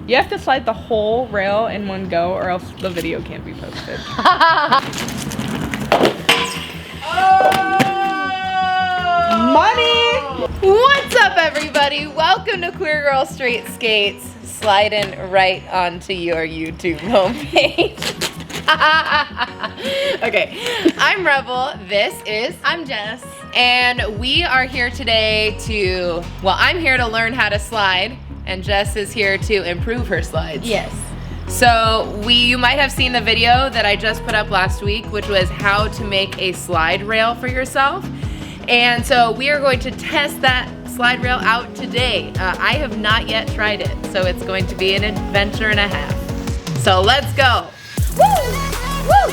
You have to slide the whole rail in one go or else the video can't be posted. Money! What's up, everybody? Welcome to Queer Girl Straight Skates, sliding right onto your YouTube homepage. Okay, I'm Rebel. I'm Jess. And we are here today to, well, I'm here to learn how to slide, and Jess is here to improve her slides. Yes. So you might have seen the video that I just put up last week, which was how to make a slide rail for yourself. And so we are going to test that slide rail out today. I have not yet tried it, so it's going to be an adventure and a half. So let's go. Woo! Woo!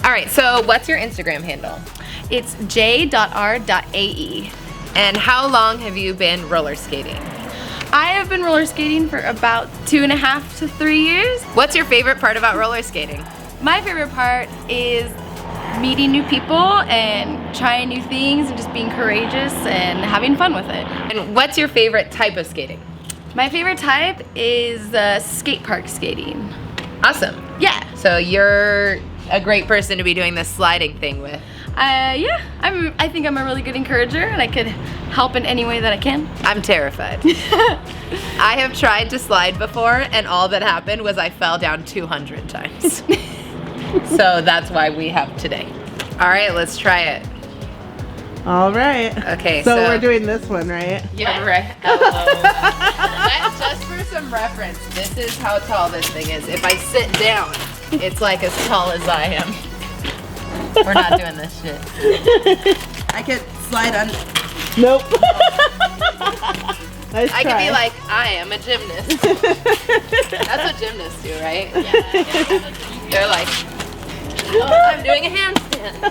All right, so what's your Instagram handle? It's j.r.ae. And how long have you been roller skating? I have been roller skating for about 2.5 to 3 years. What's your favorite part about roller skating? My favorite part is meeting new people and trying new things and just being courageous and having fun with it. And what's your favorite type of skating? My favorite type is skate park skating. Awesome. Yeah. So you're a great person to be doing this sliding thing with. Yeah, I think I'm a really good encourager and I could help in any way that I can. I'm terrified. I have tried to slide before and all that happened was I fell down 200 times. So that's why we have today. All right, let's try it. All right. Okay, so we're doing this one, right? Yeah, right. That's just for some reference. This is how tall this thing is. If I sit down, it's like as tall as I am. We're not doing this shit. I could slide on. Nope. Nice I try. could be like, I am a gymnast. That's what gymnasts do, right? Yeah. They're like, oh, I'm doing a handstand.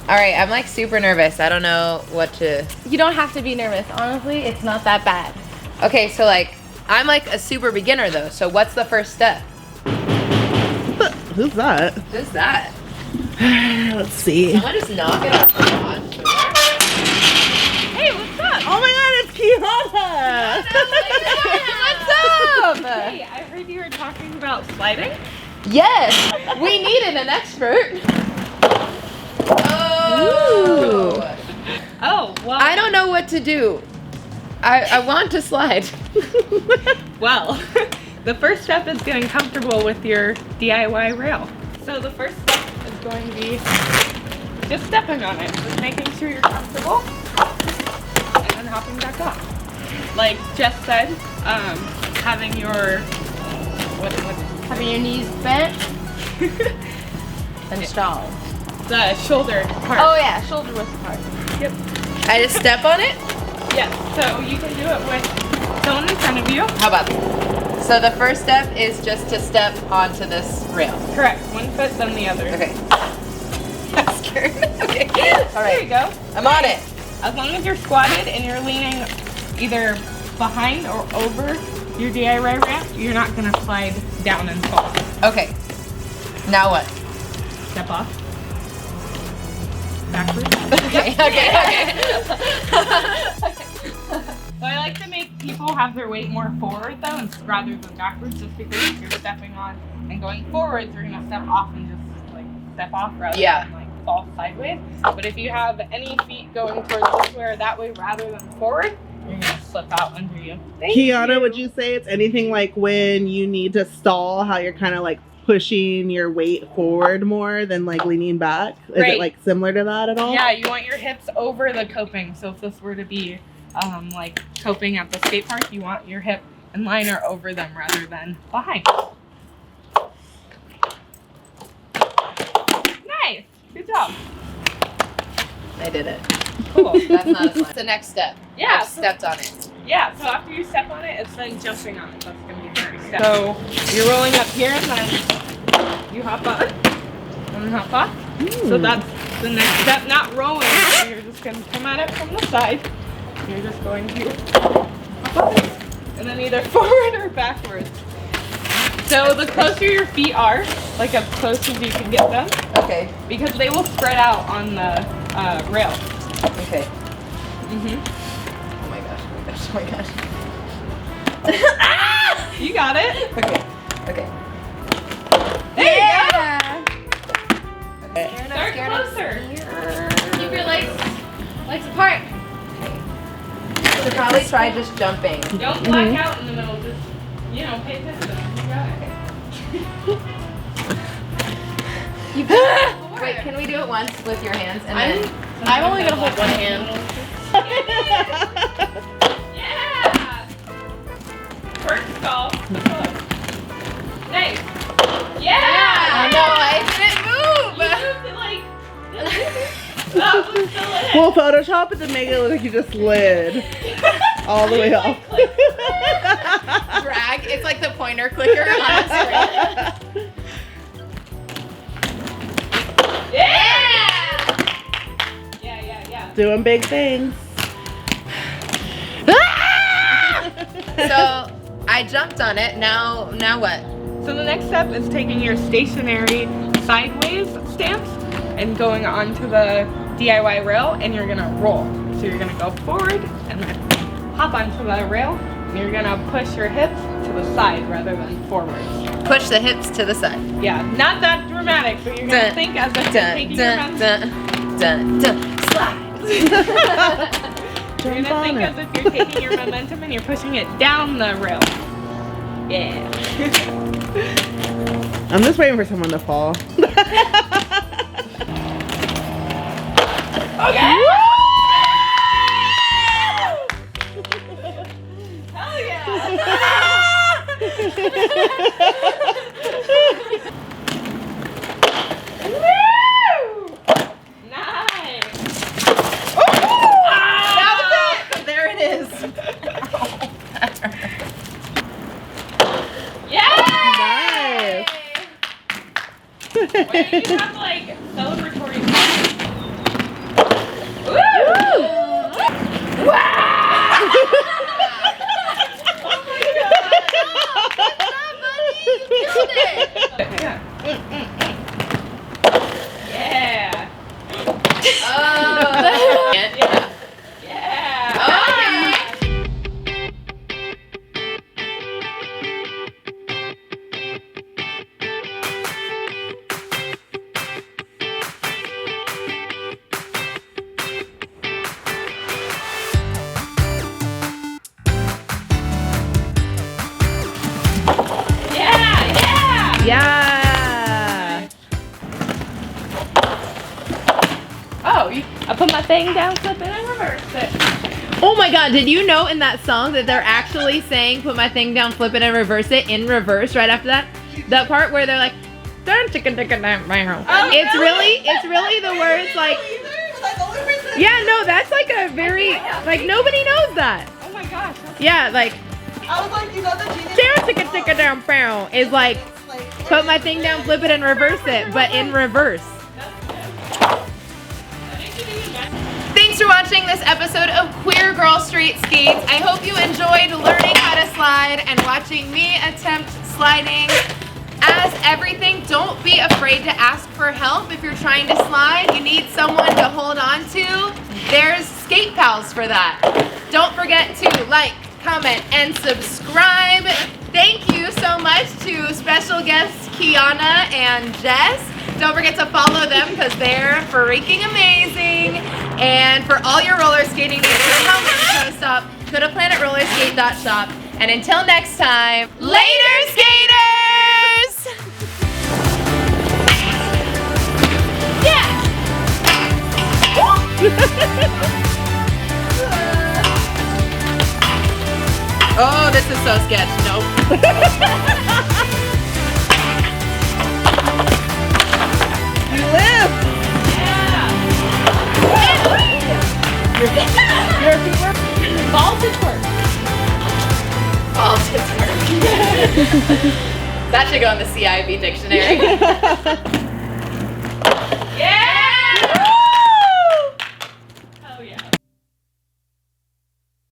All right, I'm like super nervous. I don't know what to. You don't have to be nervous. Honestly, it's not that bad. Okay, so like, I'm like a super beginner though. So what's the first step? Who's that? Who's that? Let's see. Someone just knock it off the garage door. Hey, what's up? Oh my God, it's KIANA! What's up? Hey, I heard you were talking about sliding. Yes, we needed an expert. Oh. Ooh. Oh, well. I don't know what to do. I want to slide. Well, the first step is getting comfortable with your DIY rail. So the first step is going to be just stepping on it, just making sure you're comfortable, and then hopping back off. Like Jess said, having your Having your knees bent and strong. the shoulder part. Oh yeah, shoulder width apart. Yep. I just step on it? Yes. So you can do it with someone in front of you. How about that? So the first step is just to step onto this rail. Correct. One foot, then the other. Okay. I'm scared. Okay. All There you right. go. I'm on it. As long as you're squatted and you're leaning either behind or over your DIY ramp, you're not gonna slide down and fall. Okay. Now what? Step off. Backwards. Okay. So I like to make people have their weight more forward though, rather than backwards, just because if you're stepping on and going forwards, you're gonna step off and just like step off rather than like fall sideways. But if you have any feet going towards this way or that way rather than forward, you're gonna slip out under you. KIANA, would you say it's anything like when you need to stall, how you're kind of like pushing your weight forward more than like leaning back? Is Right. it like similar to that at all? Yeah, you want your hips over the coping. So if this were to be like coping at the skate park, you want your hip and liner over them rather than behind. Nice. Good job. I did it. Cool. That's not a slide. It's the next step. Yeah. I've stepped on it. Yeah, so after you step on it, it's then jumping on it. That's going to be the next step. So you're rolling up here and then you hop on and then hop off. So that's the next step. Not rowing. You're just going to come at it from the side. You're just going to hop on it. And then either forward or backwards. So the closer your feet are, like as close as you can get them, Okay. because they will spread out on the rail. Okay. Mhm. Oh my gosh, oh my gosh, oh my gosh. You got it. Okay, okay. There you go. Yeah. Start closer. Keep your legs apart. So probably try just jumping. Don't black out in the middle. Just, you know, pay attention. You got it. Wait, can we do it once with your hands and then? I'm only gonna hold one hand. Yeah. First stall. Nice. Yeah. No, I didn't move. You moved it like. That was still it. We'll Photoshop it to make it look like you just slid all the way off. Drag. It's like the pointer clicker on a screen. Yeah. Yeah. Doing big things. So I jumped on it. Now what? So the next step is taking your stationary sideways stance and going onto the DIY rail, and you're gonna roll. So you're gonna go forward and then hop onto the rail. And you're gonna push your hips to the side rather than forward. Push the hips to the side. Yeah, not that dramatic, but you're gonna think as if you're taking your momentum. Slide. You're gonna think as if you're taking your momentum and you're pushing it down the rail. Yeah. I'm just waiting for someone to fall. Okay. Hell yeah. Nice. That was it. There it is. Yeah. Nice. Why do you have like celebratory? Woo! Wow! Oh my god! You killed it. Yeah. Oh. Yeah. Yeah. Okay. Yeah. Yeah. Oh, I put my thing down, flip it, and reverse it. Oh my god, did you know in that song that they're actually saying put my thing down, flip it, and reverse it in reverse right after that? That part where they're like, darn chicken chicken damn meow. It's really the words like, yeah, no, that's like a very, like nobody knows that. Oh my gosh. Yeah, like, I was like, you know the genius. darn chicken chicken damn meow is like, put my thing down, flip it, and reverse it, but in reverse. Thanks for watching this episode of Queer Girl Street Skates. I hope you enjoyed learning how to slide and watching me attempt sliding. As everything, don't be afraid to ask for help if you're trying to slide. You need someone to hold on to. There's skate pals for that. Don't forget to like, comment, and subscribe. Thank you so much to special guests KIANA and JESS. Don't forget to follow them because they're freaking amazing. And for all your roller skating needs, your helmet post up, go to planetrollerskate.shop. And until next time, later skaters! Yeah! Oh, this is so sketch. Nope. You live. Your feet work. Ball to twerk. Ball to twerk. That should go in the CIV dictionary.